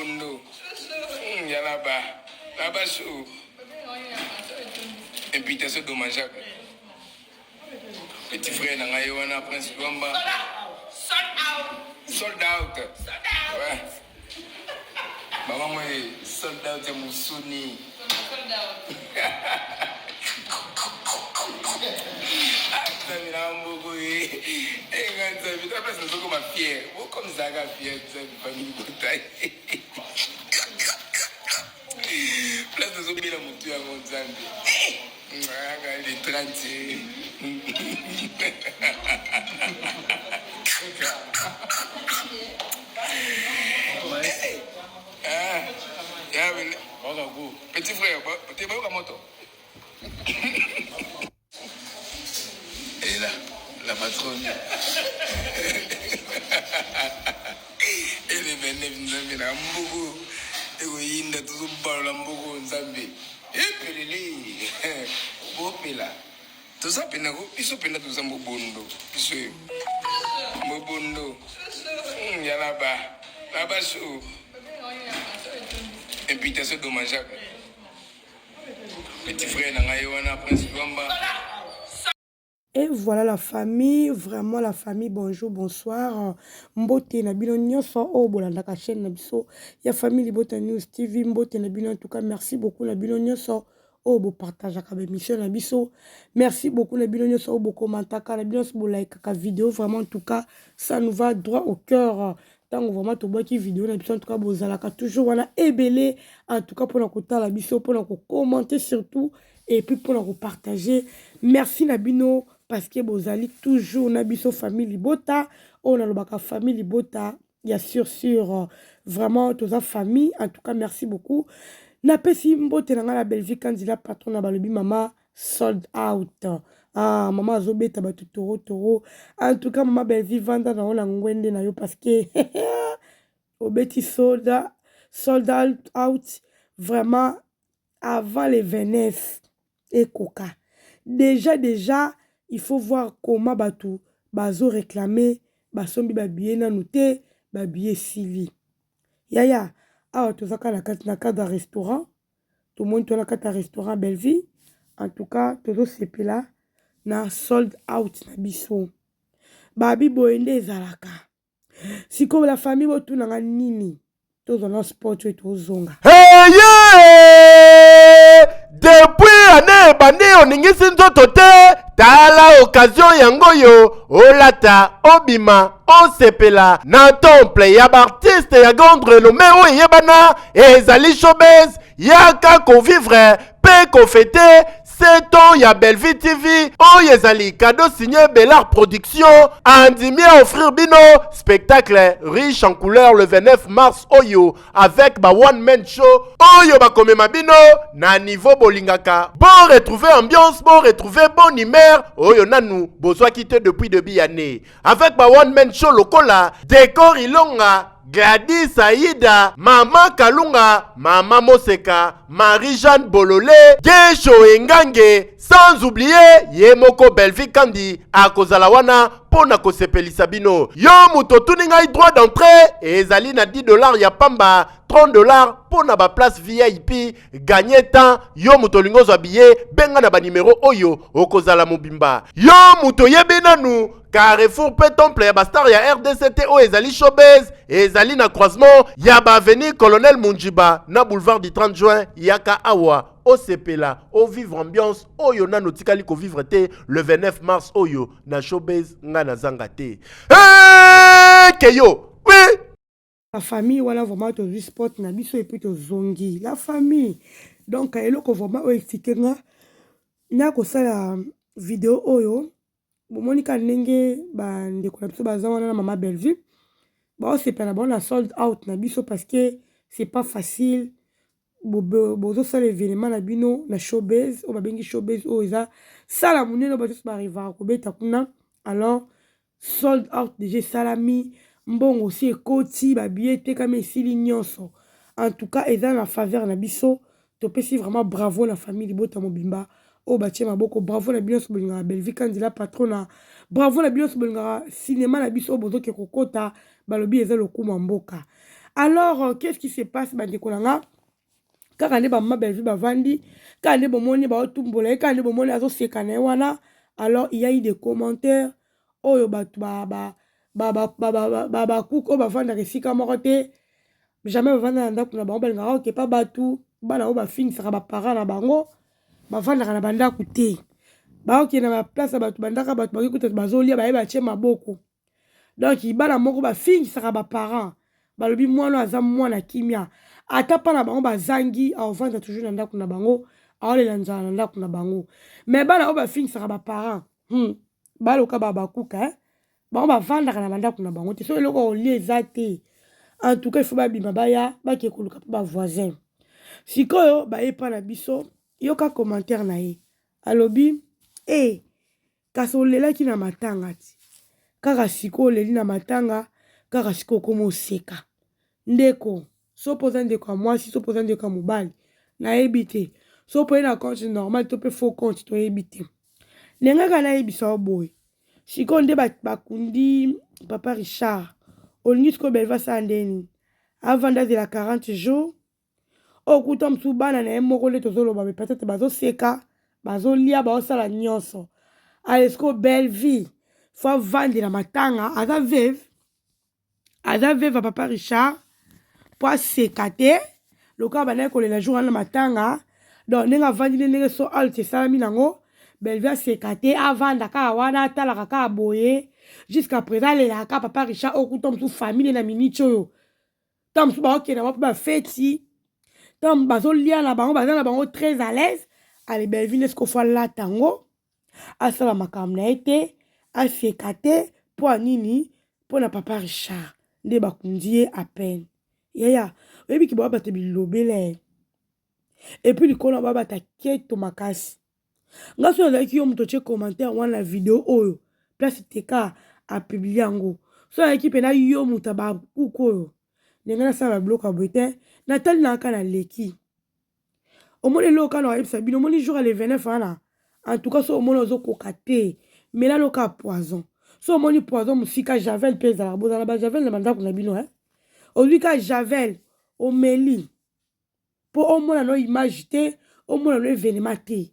bondo. Ya là-bas. Là-bas, chou. Imputation dommageable. Petit frère, n'a pas eu un prince Wamba. Sold out. Ouais. Maman, moi, sold out, c'est mon souni. Tu as beaucoup et quand tu as vu, tu as passé comme ma fière. Comme ça, la fière, tu as vu, famille de taille. Place de zombies, la moto à mon zambi. Les 30. Petit frère, tu es pas où moto? Et là, la patronne. Et les bénéfices, nous avons beaucoup. Et oui, nous avons beaucoup de Zambie. Et puis, les là. Tout ça, ils sont pénés tous en bondo. Bondo. Il y a là-bas. Là-bas, chou. Imputation dommageable. Petit frère, n'a pas eu un prince Wamba. Et voilà la famille, vraiment la famille, bonjour, bonsoir. Mbote na bino nyonso o bolanda ka chaîne na biso. Ya famille Libota News TV, mbote na bino en tout cas, merci beaucoup na bino nyonso o bo partage ka émission na biso. Merci beaucoup na bino nyonso o bo commenter ka na bino bo like ka vidéo, vraiment en tout cas, ça nous va droit au cœur. Tant vraiment to boki vidéo na biso en tout cas bozalaka toujours wana ebelé en tout cas pour la kota la biso pour la commenter surtout et puis pour la partager. Merci na bino parce que bozali toujours na biso famille Libota, on a le baka famille Libota, bien sûr vraiment toute la famille en tout cas merci beaucoup. Na pesi mbote na la Belgique quand il a patron na balobi mama sold out. Ah maman azobeta ba toro. En tout cas maman Belgique vanda na ona ngwende na yo parce que obeti sold out vraiment avant les Vénès et Coca. Déjà il faut voir comment batou bazo réclamer basombi ba billet na noté ba billet sili. Yaya ah tozaka na cadre restaurant tout le monde to na cadre restaurant Belleville en tout cas tozo sepela na sold out na biso babi boende ezalaka siko la famille botu na nini tozo na sport et tozonga hey yeah! Depuis année bande oningisi nzoto te tala occasion yango yo olata obima osepela na temple ya artiste ya grande renommée oyo yebana ezali showbiz yaka kovivre pe kofete 7 ans ya Belleville TV oyo ezali cadeau signé Bellard Production andimi à offrir bino spectacle riche en couleurs le 29 mars oyo avec ba one man show oyo bakomema bino na niveau bolingaka bon retrouver ambiance bon retrouver bon humeur oyo nanu bozwa quitté depuis début année avec ba one man show lokola décor ilonga Gladys Aïda, Maman Kalunga, Maman Moseka, Marie-Jeanne Bololé, Gesho Engange, sans oublier Yemoko Belvi Kandi, à Kozalawana, Pona Kosepelisa bino. Yo muto tuninga droit d'entrée, et ezali na $10 ya pamba, $30 pona ba place VIP, gagner temps, yo muto lingo zo billet, benga na ba numéro oyo, okozala mobimba. Yo muto yebenanu, Carrefour pe temple ya bastar ya RDCT o ezali showbiz ezali na croisement ya ba avenue Colonel Munjiba na boulevard du 30 juin yaka awa o sepela o vivre ambiance oyo na notikali ko vivre te le 29 mars oyo na showbiz nga na zanga te keyo oui la famille voilà vraiment to sport na biso et puis to zongi la famille donc eloko vraiment o expliquer nga na ko sala vidéo oyo Monika ndenge ba ndeko na biso baza wana na mama Belleville ba osepela bon la sold out na biso parce que c'est pas facile bozo sala événement na bino na showbiz o babengi showbiz o eza sala munene ba juste arriva ko beta kuna alors sold out déjà salami mbongo aussi ekoti ba billet te kama esili nyonso en tout cas eza na faveur na biso to pesi vraiment bravo la famille Libota Mobimba oh batie maboko bravo na bino sobolingaka Belleville Kandila patrona bravo na bino sobolingaka cinéma na biso bozo ke kokota balobi eza lokuma mboka Alors, qu'est-ce qui se passe, bandeko nanga? Kaka ne ba mama Belleville bavandi, kaka ne bomoni ba otumbola, kaka ne bomoni azo seka na wana. Alors, il y a eu des commentaires. Oyo batu kuko bavanda resika moko te. Jamais bavanda na ndako na bango balingaka oke pa batu bana oyo bafinisaka bapara na bango bavandaka na bandako te. Baoke na baplace ya batu bandaka batu baki kuta bazolia baye batie maboko. Donc bana moko bafinisaka baparent balobi mwana aza mwana kimia ata pa na bango bazangi aovanda toujours na ndako na bango aolela nzala na ndako na bango. Mais bana oyo bafinisaka baparent baloka bakuka bango bavandaka na bandako na bango te so eloko olia eza te. En tout cas il faut babima baya bake koluka pa bavoisin. Sikoyo baye pa na biso yoka commentaire na ye alobi kasi olelaki na matanga ti kaka siko oleli na matanga kaka siko okoma oseka ndeko so poza ndeko ya mwasi so poza ndeko ya mobali nayebi te so poye na compte normal to mpe faux compte toyebi te ndenge kaka nayebisa boye siko nde bakundi papa Richard olingi siko Belleville asala ndeni avanda azela 40 jours okuta mosusu bana na ye moko nde tozoloba me peut-être bazoseka bazolia baosala nyonso alesiko Belleville fo avandela matanga aza veve ya papa Richard po aseka te lokola bandaki kolela jour wana matanga donc ndenge avandi nde ndenge so alte esalami nango Belleville aseka te avanda kaka wana atalaka kaka boye jusqu'à présent alelaka papa Richard okuta mosusu famille na miniti oyo ta mosusu baokenda mpo bafeti ta bazolia na bango baza na bango très à l'aise ale Belleville esiko fo alata yango asala makambo na ye te aseka te mpo anini mpo na papa Richard nde bakundi ye apene yaya oyebiki bao bata bilobele epuis likolo bao bata keto makasi nga so nazalaki yo moto tie commentaire wana na video oyo place teka apublie yango so nazalaki mpena yo moto bakuku oyo ndenge nasala babiloko ya boye te natali na aka na leki omoni eloko kana wayebisa bino omoni jour ale 29 wana en tout cas so omoni ozokoka te mela loka ya poison so omoni poison mosika javel mpe ezalaka bozala bajavel na bandako na bino ozwi ka javel omeli mpo omona no image te omona no événement te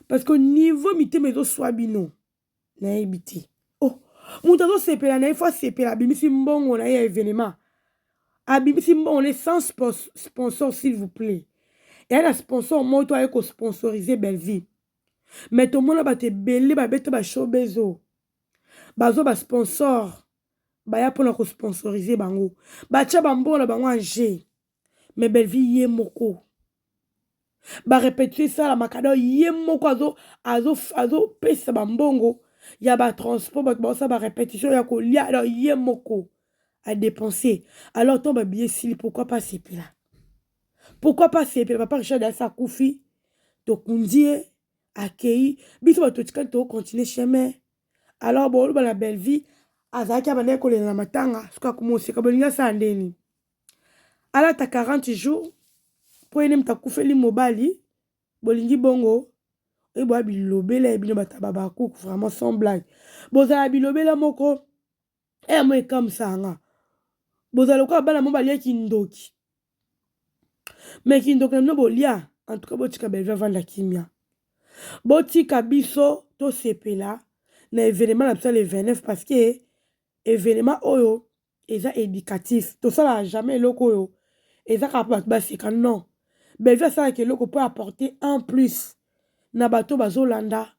parce que niveau mitema ezoswa bino nayebi te moto azosepela na ye fo asepela abimisi mbongo na ye ya événement abimisi mbongo ne sans sponsor s'il vous plaît eya na sponsor moto aye kosponsorize Belleville mais tomona bato ebele babeta bashowbiz bazo basponsor baya mpona kosponsorize bango batia bambongo na bango anje mais Belleville ye moko barepetue esalamaka do ye moko azopesa bambongo ya batransport bato baosala barepétition ya kolia alors ye moko adépenser alors ntango babiye esili pourquoi pas sepela papa Richard asa akufi tokundi ye akei biso bato tikali tokocontinue chemin alors boloba na Belleville azalaki abandaki kolela na matanga soki akoma oseka bolingi asala ndeni alata 40 jours mpo ene moto akufeli mobali bolingi bongo eboya bilobela ya bino bataba bakuku vraiment sans blague bozala bilobela moko mo ekamwisanga bozala lokola bana mo baliaki ndoki mais kindoki na bino bolia en tout cas botika Belleville avanda kimia botika biso tosepela na événement na biso le 29 parce que événement oyo eza éducatif tosala jamais eloko oyo eza kaka po bato baseka non Belleville asalaka eloko mpo apporter un plus na bato bazolanda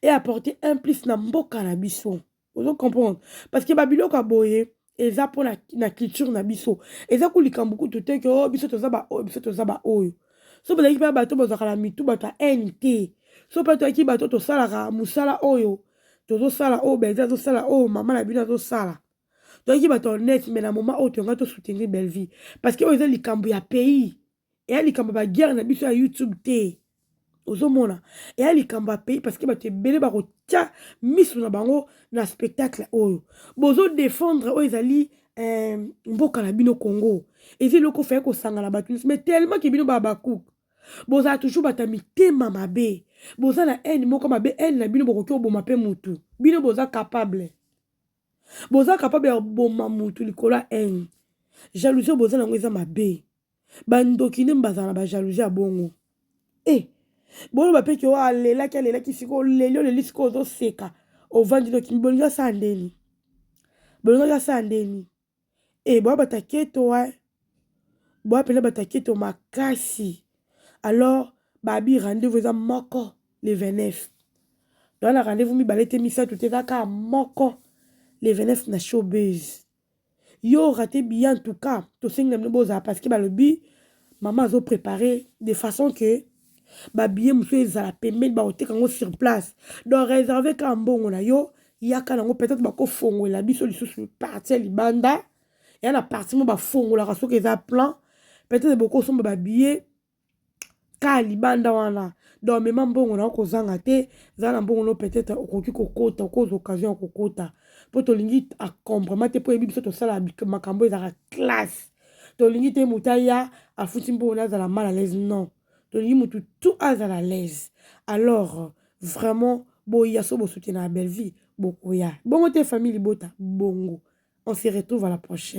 et apporter un plus na mboka na biso ozo comprendre parce que babiloko ya boye eza mpo na culture na biso eza kolikambo kutu te ke biso toza baoyo biso toza baoyo so bazalaki mpe bato bazalaka na mitu bato ya haine te so mpe toyaki bato tosalaka mosala oyo tozosala oyo Belleville azosala oyo mama na bino azosala toyaki bato honnête mais na moment oyo tonga tosoutenir Belleville parce que oyo eza likambo ya pays eya likambo baguerre na biso ya YouTube te ozomona eya likambo ya pays parce que bato ebele bakotia miso na bango na spectacle oyo bozodefendre oyo ezali mboka na bino Congo eza eloko faye kosanga na bato mais tellement ke bino bakuku bozala toujours bato ya mitema mabe boza na haine moko mabe haine na bino bokoki oboma mpe mutu bino boza capable ya koboma mutu likolo ya haine jalousie boza nango eza mabe bandoki nde bazala na bajalousie ya bongo boloba mpe ke oyo alelaki siko oleli siko ozoseka ovandi noki bolingi asala ndeni boya bataketo boya pene bataketo makasi alors babi rendez-vous eza moko le 29 donc na rendez-vous mibale te misato te kaka moko le 29 na showbiz yo raté bien en tout cas tosengi na bino bozala parce que balobi maman azo préparer de façon que babillet mosusu ezala pembeni baoteka yango sur place donc réserve ka mbongo na yo yaka nango peut-être bakofongolela biso lisusu parti ya libanda ya na parti mo bafongolaka soki eza plan peut-être bokosomba babillet ka libanda wana donc mema mbongo na okozanga te eza na mbongo no peut-être okoki kokota okoza occasion ya kokota mpo tolingi acomprement te mpo yebi biso tosala makambo ezalaka classe tolingi te moto aya afuti mbongo na azala mal à l'aise non tolingi motu tout azala à l'aise alors vraiment boya so bosoutenir la belle vie bokoya bongo te famille libota bongo on se retrouve à la prochaine.